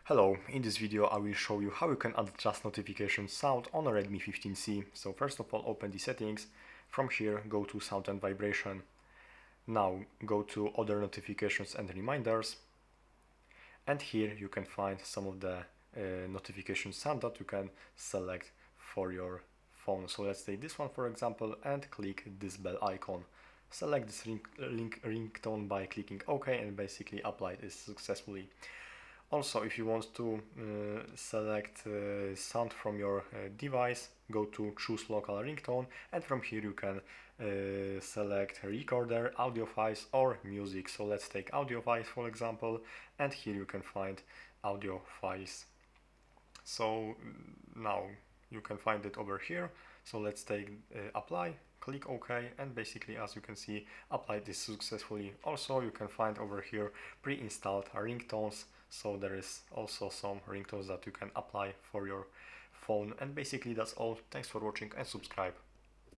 Hello, in this video I will show you how you can adjust notification sound on a Redmi 15C. So first of all, open the settings. From here go to sound and vibration. Now go to other notifications and reminders, and here you can find some of the notification sound that you can select for your phone. So let's take this one for example and click this bell icon. Select this ringtone by clicking OK and basically apply this successfully. Also, if you want to select sound from your device, go to choose local ringtone, and from here you can select recorder, audio files or music. So let's take audio files for example, and here you can find audio files. So now you can find it over here. So let's take apply, click OK, and basically as you can see, apply this successfully. Also you can find over here pre-installed ringtones. So there is also some ringtones that you can apply for your phone, and basically that's all. Thanks for watching and subscribe.